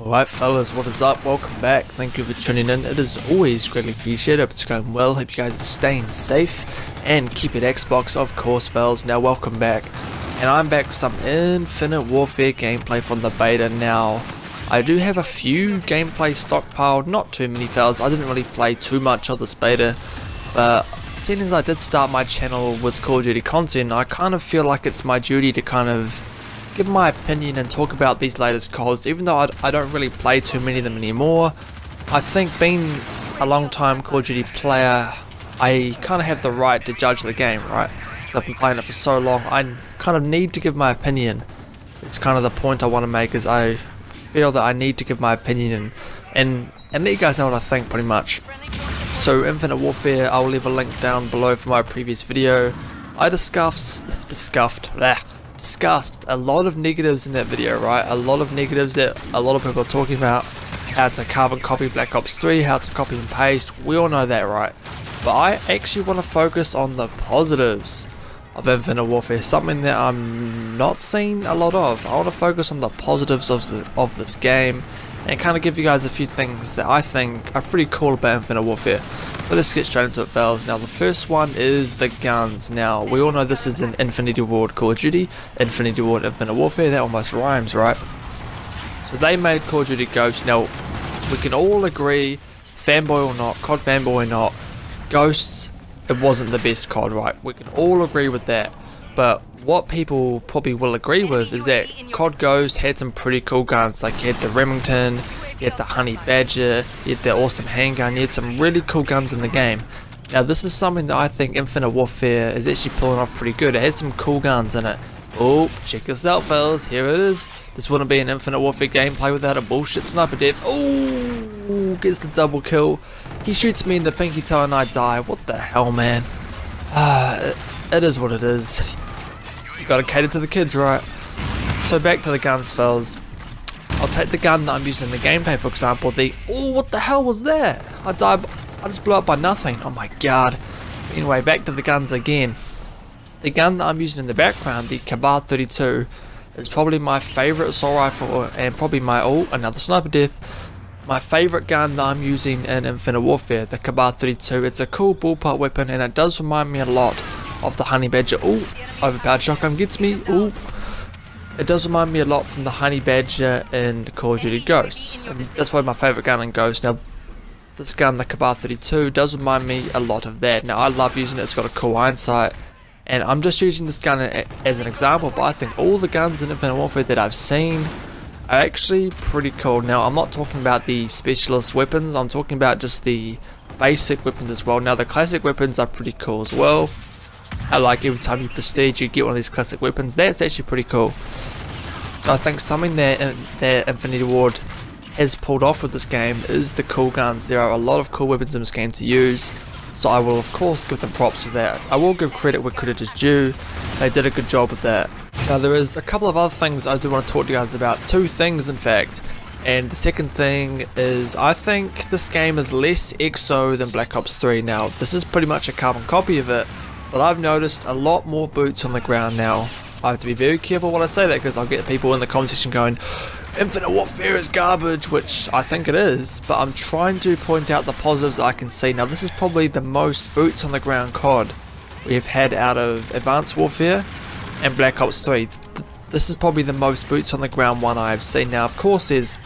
Alright fellas, what is up? Welcome back. Thank you for tuning in. It is always greatly appreciated. Hope it's going well. Hope you guys are staying safe and keep it Xbox, of course, fellas. Now welcome back. And I'm back with some Infinite Warfare gameplay from the beta. Now, I do have a few gameplay stockpiled, not too many fellas. I didn't really play too much of this beta, but seeing as I did start my channel with Call of Duty content, I kind of feel like it's my duty to kind of give my opinion and talk about these latest CODs. Even though I don't really play too many of them anymore, I think being a long time Call of Duty player, I kind of have the right to judge the game, right? Because I've been playing it for so long, I kind of need to give my opinion. It's kind of the point I want to make, is I feel that I need to give my opinion and let you guys know what I think, pretty much. So Infinite Warfare, I'll leave a link down below for my previous video. I discussed a lot of negatives in that video, right? A lot of negatives that a lot of people are talking about. How to carbon copy Black Ops 3, how to copy and paste, we all know that, right? But I actually want to focus on the positives of Infinite Warfare, something that I'm not seeing a lot of. I want to focus on the positives of this game and kind of give you guys a few things that I think are pretty cool about Infinite Warfare. So let's get straight into it, fellas. Now the first one is the guns. Now we all know this is an Infinity Ward Call of Duty, Infinity Ward Infinite Warfare, that almost rhymes, right? So they made Call of Duty Ghosts. Now we can all agree, fanboy or not, COD fanboy or not, Ghosts, it wasn't the best COD, right? We can all agree with that. But what people probably will agree with is that COD Ghost had some pretty cool guns. Like you had the Remington, you had the Honey Badger, you had the awesome handgun, you had some really cool guns in the game. Now this is something that I think Infinite Warfare is actually pulling off pretty good. It has some cool guns in it. Oh, check this out, fellas, here it is. This wouldn't be an Infinite Warfare gameplay without a bullshit sniper death. Oh, gets the double kill. He shoots me in the pinky toe and I die. What the hell, man? It is what it is. You gotta cater to the kids, right? So back to the guns, fellas. I'll take the gun that I'm using in the gameplay, for example. Oh, what the hell was that? I just blew up by nothing. Oh my god. Anyway, back to the guns again. The gun that I'm using in the background, the Kabar-32, is probably my favourite assault rifle and probably my, another sniper death. My favourite gun that I'm using in Infinite Warfare, the Kabar-32. It's a cool bullpup weapon and it does remind me a lot of the Honey Badger. Oh, overpowered shotgun gets me. Oh, it does remind me a lot from the Honey Badger in Call of Duty Ghosts. And that's probably my favourite gun in Ghosts. Now, this gun, the Kabar-32, does remind me a lot of that. Now, I love using it. It's got a cool iron sight. And I'm just using this gun as an example, but I think all the guns in Infinite Warfare that I've seen are actually pretty cool. Now, I'm not talking about the specialist weapons. I'm talking about just the basic weapons as well. Now, the classic weapons are pretty cool as well. I like every time you prestige, you get one of these classic weapons. That's actually pretty cool. So I think something that Infinity Ward has pulled off with this game is the cool guns. There are a lot of cool weapons in this game to use. So I will of course give them props for that. I will give credit where credit is due. They did a good job with that. Now there is a couple of other things I do want to talk to you guys about. Two things in fact. And the second thing is I think this game is less EXO than Black Ops 3. Now this is pretty much a carbon copy of it. But I've noticed a lot more boots on the ground now. I have to be very careful when I say that because I'll get people in the comment section going, Infinite Warfare is garbage, which I think it is, but I'm trying to point out the positives I can see. Now this is probably the most boots on the ground COD we've had out of Advanced Warfare and Black Ops 3. This is probably the most boots on the ground one I've seen. Now of course there's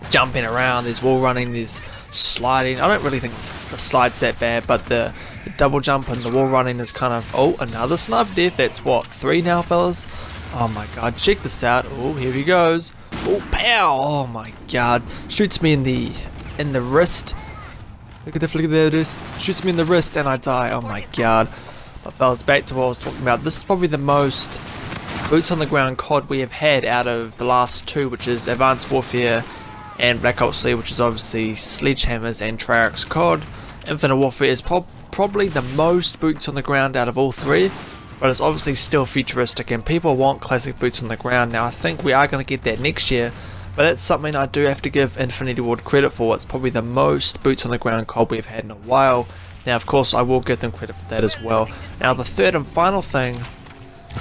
jumping around, there's wall running, there's sliding. I don't really think the slide's that bad, but the double jump and the wall running is kind of, another sniper death. That's what, 3 now, fellas? Oh my god, check this out. Oh, here he goes. Oh, pow! Oh my god, shoots me in the wrist. Look at the wrist. Shoots me in the wrist and I die. Oh my god. But fellas, back to what I was talking about. This is probably the most boots on the ground COD we have had out of the last two, which is Advanced Warfare and Black Ops 3, which is obviously Sledgehammer's and Treyarch's COD. Infinite Warfare is probably the most boots on the ground out of all three, but it's obviously still futuristic and people want classic boots on the ground. Now I think we are going to get that next year, but that's something I do have to give Infinity Ward credit for. It's probably the most boots on the ground COD we've had in a while. Now of course I will give them credit for that as well. Now the third and final thing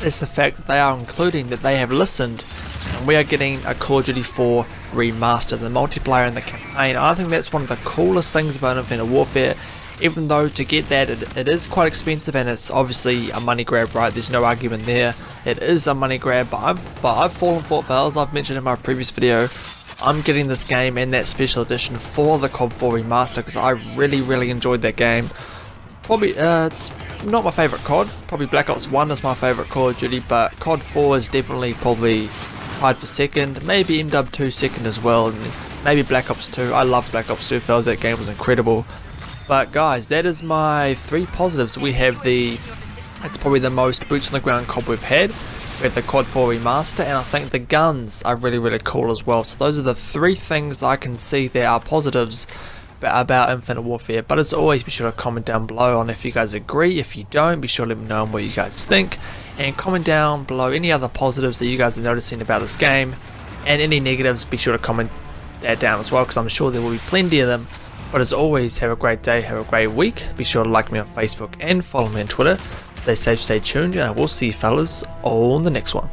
is the fact that they are including that they have listened and we are getting a Call of Duty 4 remaster, the multiplayer and the campaign. I think that's one of the coolest things about Infinite Warfare, even though to get that it is quite expensive, and it's obviously a money grab, right? There's no argument there. It is a money grab, but I've fallen for it, fellas. I've mentioned in my previous video, I'm getting this game and that special edition for the COD 4 remaster because I really enjoyed that game. Probably it's not my favourite COD, probably Black Ops 1 is my favourite Call of Duty, but COD 4 is definitely probably tied for second, maybe MW2 second as well, and maybe Black Ops 2. I love Black Ops 2, fellas, that game was incredible. But guys, that is my 3 positives. We have it's probably the most boots on the ground COD we've had. We have the COD 4 remaster, and I think the guns are really cool as well. So those are the 3 things I can see that are positives about Infinite Warfare. But as always, be sure to comment down below on if you guys agree. If you don't, be sure to let me know what you guys think, and comment down below any other positives that you guys are noticing about this game, and any negatives, be sure to comment that down as well, because I'm sure there will be plenty of them. But as always, have a great day, have a great week. Be sure to like me on Facebook and follow me on Twitter. Stay safe, stay tuned, and I will see you fellas on the next one.